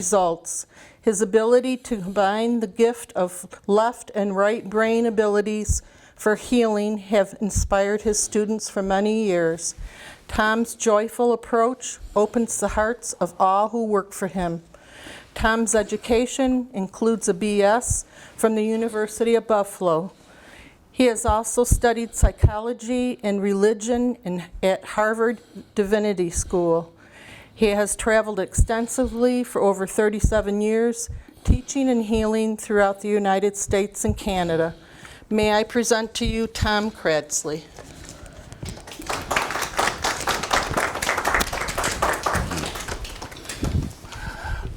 results. His ability to combine the gift of left and right brain abilities for healing have inspired his students for many years. Tom's joyful approach opens the hearts of all who work for him. Tom's education includes a BS from the University of Buffalo. He has also studied psychology and religion at Harvard Divinity School. He has traveled extensively for over 37 years, teaching and healing throughout the United States and Canada. May I present to you Tom Cratsley.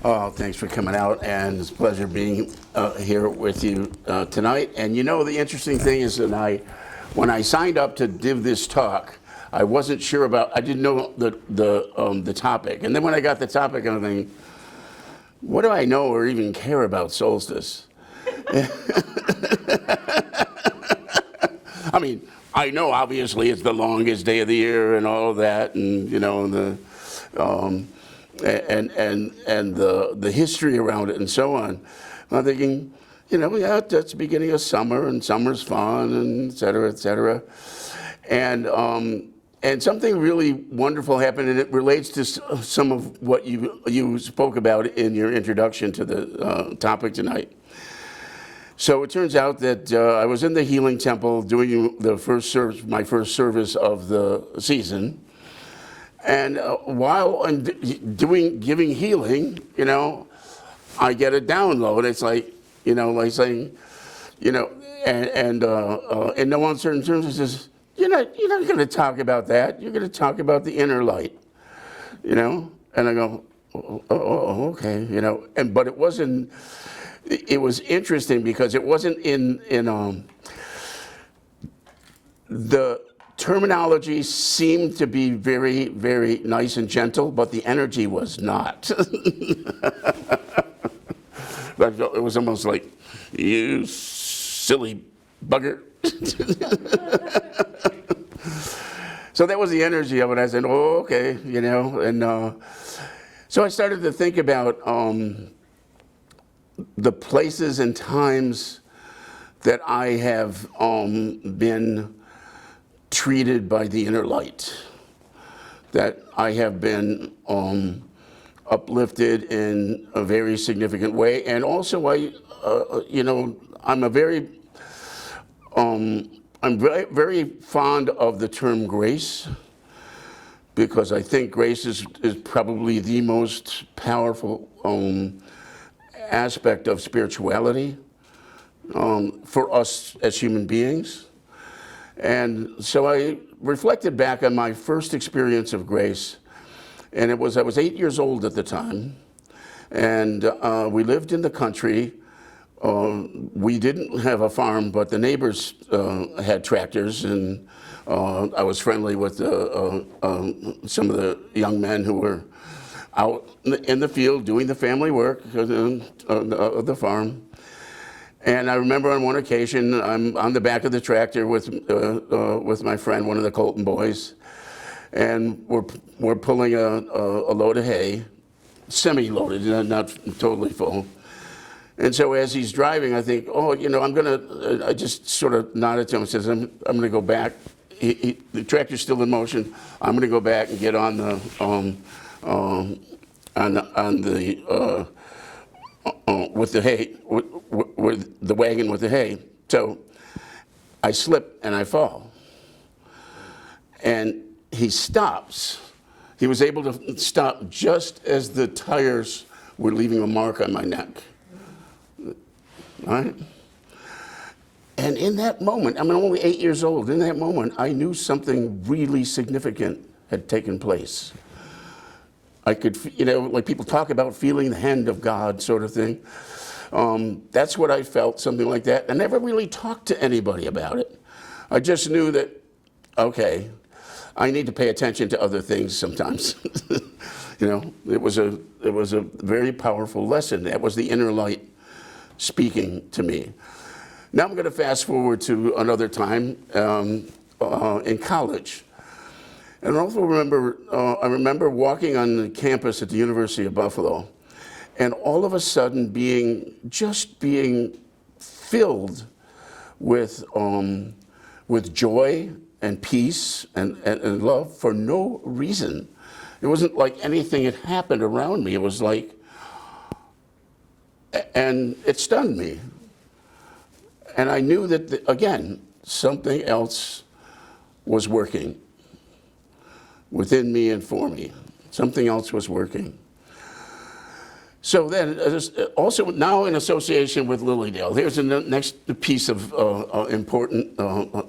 Oh, thanks for coming out, and it's a pleasure being here with you tonight. And you know, the interesting thing is that when I signed up to give this talk, I wasn't sure I didn't know the topic. And then when I got the topic, I'm thinking, what do I know or even care about solstice? I mean, I know obviously it's the longest day of the year and all of that, and you know the history around it and so on. I'm thinking, you know, yeah, that's the beginning of summer, and summer's fun, and et cetera, et cetera. And something really wonderful happened, and it relates to some of what you spoke about in your introduction to the topic tonight. So it turns out that I was in the healing temple doing the first service, my first service of the season. And while I'm giving healing, you know, I get a download. It's like, you know, like saying, you know, and in no uncertain terms, it says, you're not going to talk about that. You're going to talk about the inner light, you know. And I go, oh, okay, you know. But it wasn't. It was interesting because it wasn't in the terminology seemed to be very, very nice and gentle, but the energy was not. It was almost like, you silly bugger. So that was the energy of it. I said, oh, okay, you know. And so I started to think about the places and times that I have been treated by the inner light, that I have been uplifted in a very significant way. And also you know, I'm very fond of the term grace, because I think grace is probably the most powerful aspect of spirituality for us as human beings. And so I reflected back on my first experience of grace, and I was 8 years old at the time, and we lived in the country. We didn't have a farm, but the neighbors had tractors, and I was friendly with some of the young men who were out in the field doing the family work of the farm. And I remember on one occasion, I'm on the back of the tractor with my friend, one of the Colton boys, and we're pulling a load of hay, semi-loaded, not totally full. And so as he's driving, I think, oh, you know, I just sort of nodded to him and says, I'm going to go back. The tractor's still in motion. I'm going to go back and get on the with the hay, with the wagon with the hay. So I slip and I fall. And he stops. He was able to stop just as the tires were leaving a mark on my neck. All right? And in that moment, I'm only 8 years old, in that moment, I knew something really significant had taken place. I could, you know, like people talk about feeling the hand of God sort of thing. That's what I felt, something like that. I never really talked to anybody about it. I just knew that, okay, I need to pay attention to other things sometimes. You know, it was a very powerful lesson. That was the inner light speaking to me. Now I'm going to fast forward to another time in college. And I also remember walking on the campus at the University of Buffalo, and all of a sudden just being filled with joy and peace and love for no reason. It wasn't like anything had happened around me. It was like, and it stunned me. And I knew that, again, something else was working within me and for me. Something else was working. So then, also now in association with Lilydale, here's the next piece of important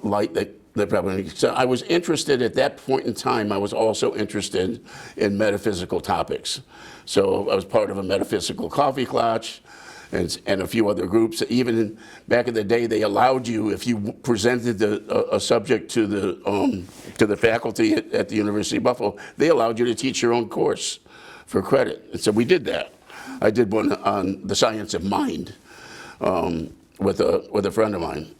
light that probably, so I was interested at that point in time, I was also interested in metaphysical topics. So I was part of a metaphysical coffee clutch and a few other groups. Even back in the day, they allowed you, if you presented a subject to the faculty at the University of Buffalo, they allowed you to teach your own course for credit. And so we did that. I did one on the science of mind with a friend of mine.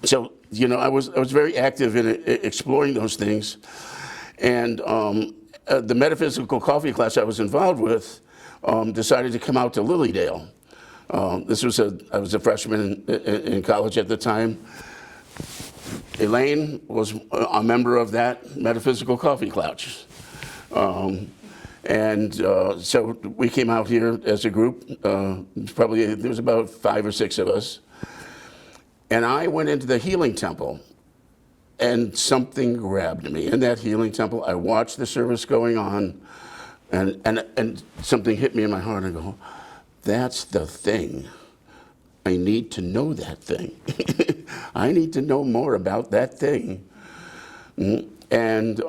So, you know, I was very active in exploring those things. And the metaphysical coffee class I was involved with decided to come out to Lilydale. I was a freshman in college at the time. Elaine was a member of that metaphysical coffee clutch. So we came out here as a group. There was about 5 or 6 of us. And I went into the healing temple, and something grabbed me. In that healing temple, I watched the service going on, and something hit me in my heart. I go, that's the thing. I need to know that thing. I need to know more about that thing. And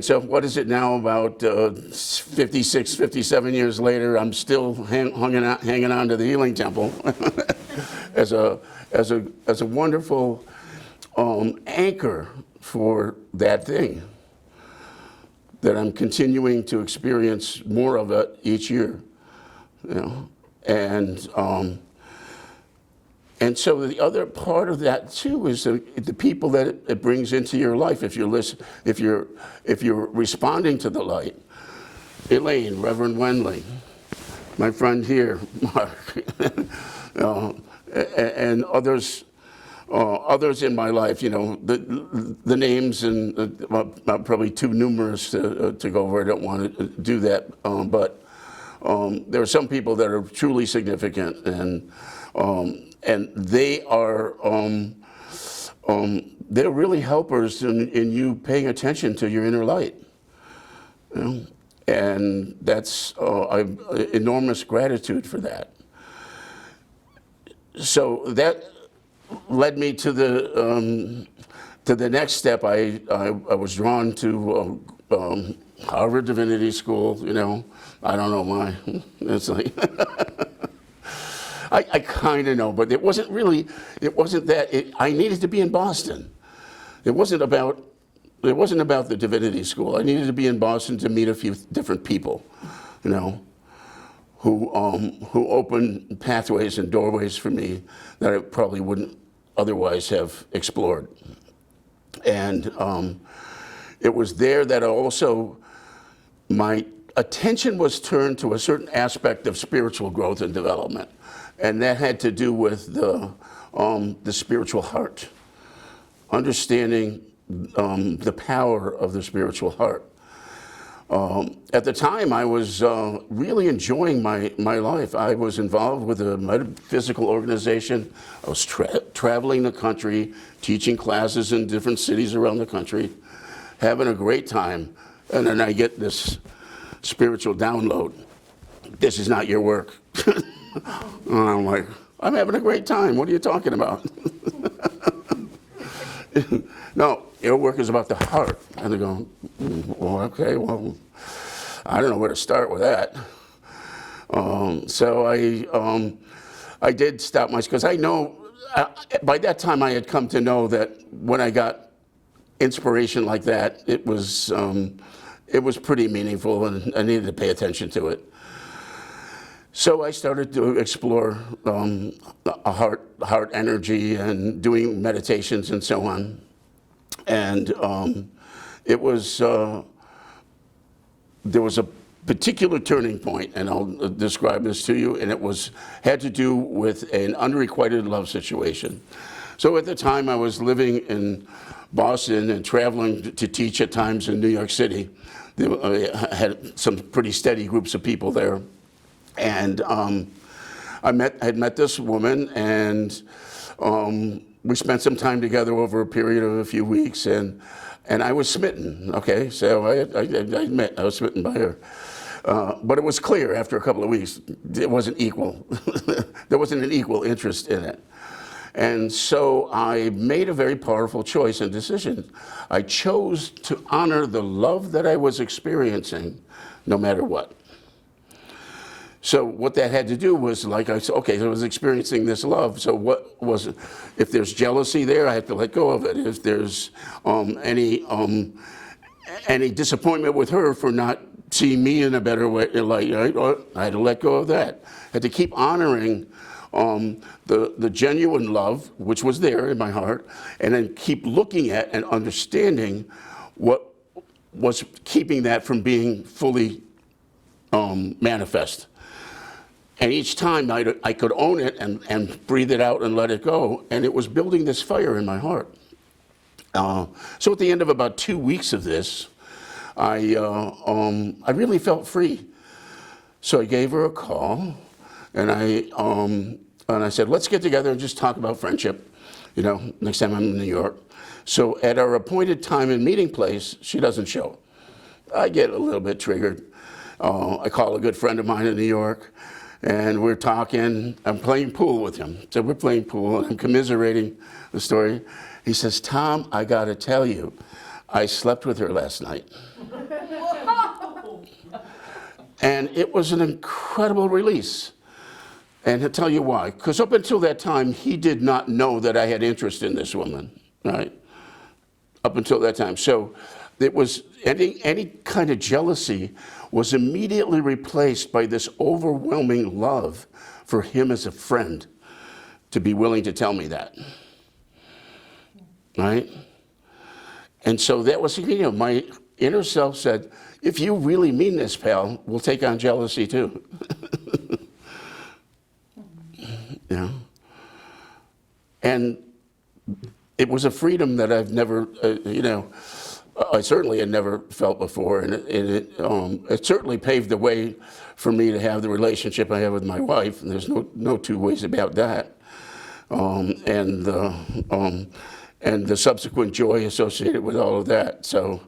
so what is it now, about 56, 57 years later, I'm still hanging on to the healing temple as a wonderful anchor for that thing, that I'm continuing to experience more of it each year. You know, and so the other part of that too is the people that it brings into your life. If you're responding to the light, Elaine, Reverend Wendley, my friend here, Mark, and others in my life. You know, the names and probably too numerous to go over. I don't want to do that, but. There are some people that are truly significant, and they are they're really helpers in you paying attention to your inner light. You know? And that's I've enormous gratitude for that. So that led me to the next step. I was drawn to Harvard Divinity School. You know. I don't know why. It's like I kind of know, but it wasn't that. I needed to be in Boston. It wasn't about the Divinity School. I needed to be in Boston to meet a few different people, you know, who opened pathways and doorways for me that I probably wouldn't otherwise have explored. And it was there that my attention was turned to a certain aspect of spiritual growth and development, and that had to do with the spiritual heart, understanding the power of the spiritual heart. At the time, I was really enjoying my life. I was involved with a metaphysical organization. I was traveling the country, teaching classes in different cities around the country, having a great time, and then I get this spiritual download. This is not your work. And I'm like, I'm having a great time. What are you talking about? No, your work is about the heart. And they go, well, okay, well, I don't know where to start with that. So I did stop because I know, by that time I had come to know that when I got inspiration like that, it was pretty meaningful, and I needed to pay attention to it. So I started to explore a heart energy and doing meditations and so on. And it was there was a particular turning point, and I'll describe this to you, and it had to do with an unrequited love situation. So at the time I was living in Boston and traveling to teach at times in New York City. I had some pretty steady groups of people there. And I had met this woman, and we spent some time together over a period of a few weeks, and I was smitten, okay? So I admit I was smitten by her. But it was clear after a couple of weeks, it wasn't equal. There wasn't an equal interest in it. And so I made a very powerful choice and decision. I chose to honor the love that I was experiencing, no matter what. So what that had to do was, like I said, okay, so I was experiencing this love. So what was it? If there's jealousy there, I have to let go of it. If there's any disappointment with her for not seeing me in a better way, like, I had to let go of that. I had to keep honoring the genuine love, which was there in my heart, and then keep looking at and understanding what was keeping that from being fully manifest. And each time I could own it and breathe it out and let it go, and it was building this fire in my heart. So at the end of about 2 weeks of this, I really felt free. So I gave her a call, and I said, let's get together and just talk about friendship, next time I'm in New York. So at our appointed time and meeting place, she doesn't show. I get a little bit triggered. I call a good friend of mine in New York, and we're talking. I'm playing pool with him. So we're playing pool, and I'm commiserating the story. He says, Tom, I got to tell you, I slept with her last night. And it was an incredible release. And he'll tell you why. Because up until that time, he did not know that I had interest in this woman, right? Up until that time. So it was any kind of jealousy was immediately replaced by this overwhelming love for him as a friend to be willing to tell me that, right? And so that was, my inner self said, if you really mean this, pal, we'll take on jealousy too. And it was a freedom that I've never, I certainly had never felt before, and it certainly paved the way for me to have the relationship I have with my wife, and there's no two ways about that. And the subsequent joy associated with all of that. So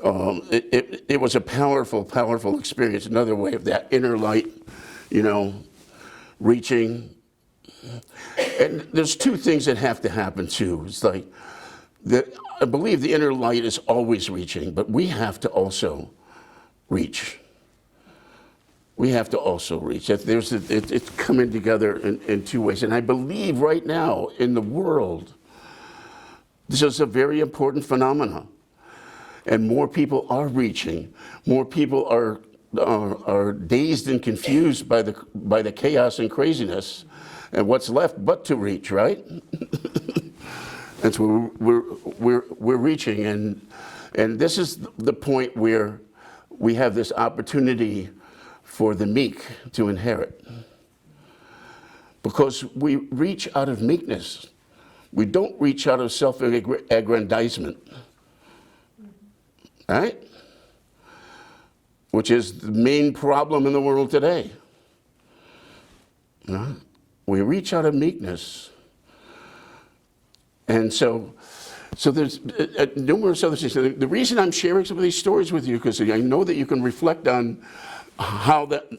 it was a powerful, powerful experience. Another way of that inner light, reaching. And there's two things that have to happen too. It's like I believe the inner light is always reaching, but we have to also reach. We have to also reach. It's coming together in two ways. And I believe right now in the world, this is a very important phenomenon. And more people are reaching. More people are dazed and confused by the chaos and craziness. And what's left but to reach, right? And so we're reaching, and this is the point where we have this opportunity for the meek to inherit. Because we reach out of meekness. We don't reach out of self-aggrandizement. Right? Which is the main problem in the world today. Right? We reach out of meekness. And so there's numerous other things. The reason I'm sharing some of these stories with you, because I know that you can reflect on how that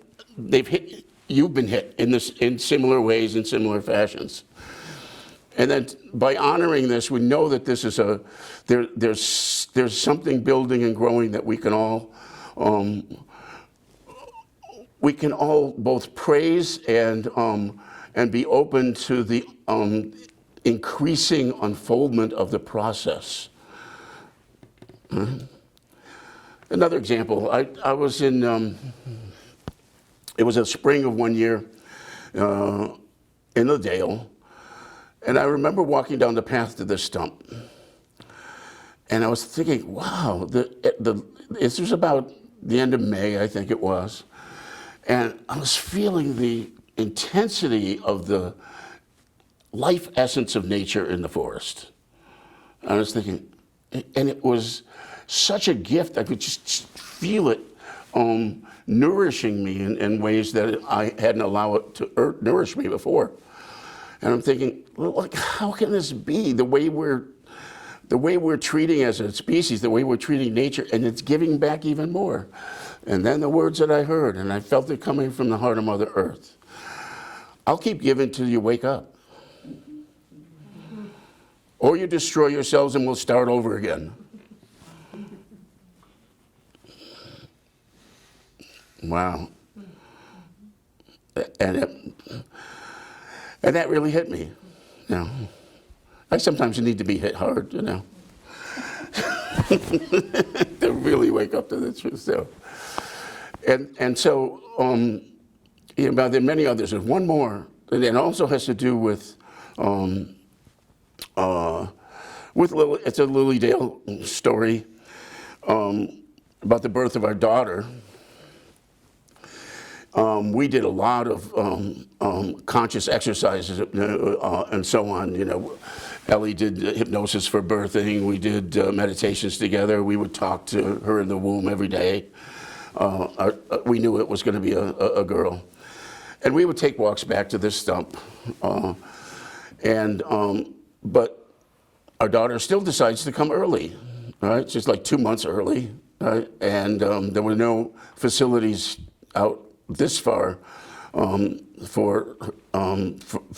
you've been hit in similar ways, in similar fashions. And then by honoring this, we know that this is there's something building and growing that we can all both praise and be open to the increasing unfoldment of the process. Another example, I was in, it was a spring of one year in the Dale, and I remember walking down the path to this stump, and I was thinking, wow, there's about the end of May, I think it was. And I was feeling the intensity of the life essence of nature in the forest. I was thinking, and it was such a gift. I could just feel it nourishing me in ways that I hadn't allowed it to nourish me before. And I'm thinking, look, how can this be? The way we're treating as a species, the way we're treating nature, and it's giving back even more. And then the words that I heard, and I felt it coming from the heart of Mother Earth. I'll keep giving till you wake up. Or you destroy yourselves and we'll start over again. Wow. And that really hit me. You know, I sometimes need to be hit hard, you know, to really wake up to the truth. So, and so, you know, there are many others. There's one more, and it also has to do with it's a Lilydale story about the birth of our daughter. We did a lot of conscious exercises and so on. You know, Ellie did hypnosis for birthing. We did meditations together. We would talk to her in the womb every day. We knew it was going to be a girl. And we would take walks back to this stump. But our daughter still decides to come early, right? Just like 2 months early, right? And there were no facilities out this far for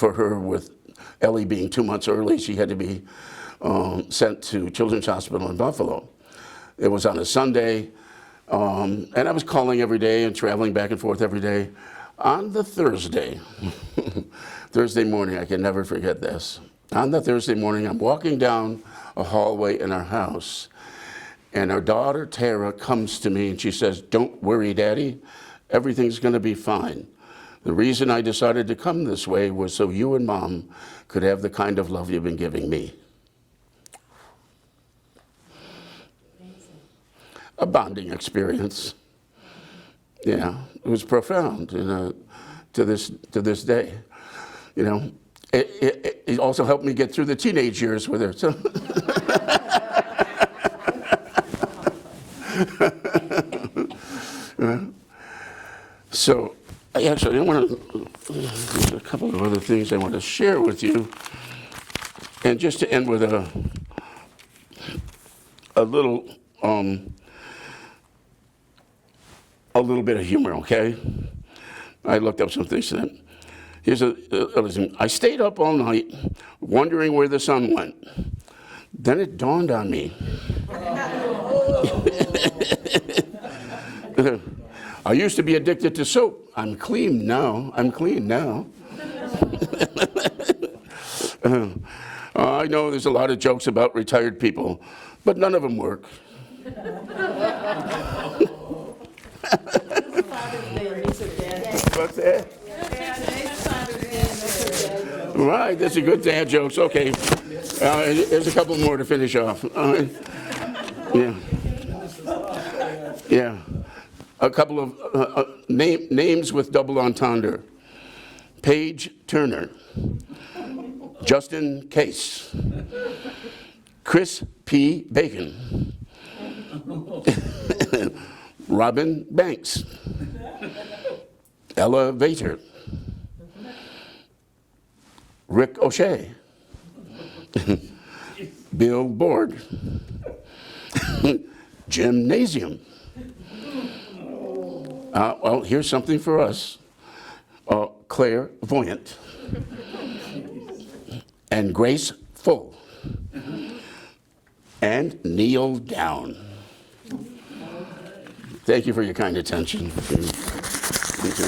her. With Ellie being 2 months early, she had to be sent to Children's Hospital in Buffalo. It was on a Sunday, and I was calling every day and traveling back and forth every day. On the Thursday, Thursday morning, I can never forget this. On the Thursday morning, I'm walking down a hallway in our house, and our daughter, Tara, comes to me and she says, "Don't worry, Daddy, everything's going to be fine. The reason I decided to come this way was so you and Mom could have the kind of love you've been giving me." A bonding experience. Yeah, it was profound, you know, to this day. You know, it also helped me get through the teenage years with her. So, so I want to. There's a couple of other things I want to share with you, and just to end with a little bit of humor, okay? I looked up some things to them. Here's listen. I stayed up all night wondering where the sun went. Then it dawned on me. I used to be addicted to soap. I'm clean now. I know there's a lot of jokes about retired people, but none of them work. What's that? Right, that's a good dad jokes. Okay, there's a couple more to finish off. Yeah. A couple of names with double entendre. Paige Turner, Justin Case, Chris P. Bacon, Robin Banks, Ella Vater, Rick O'Shea, Bill Board, Gymnasium. Well, here's something for us. Clairvoyant. And graceful. And kneel down. Thank you for your kind attention. Thank you.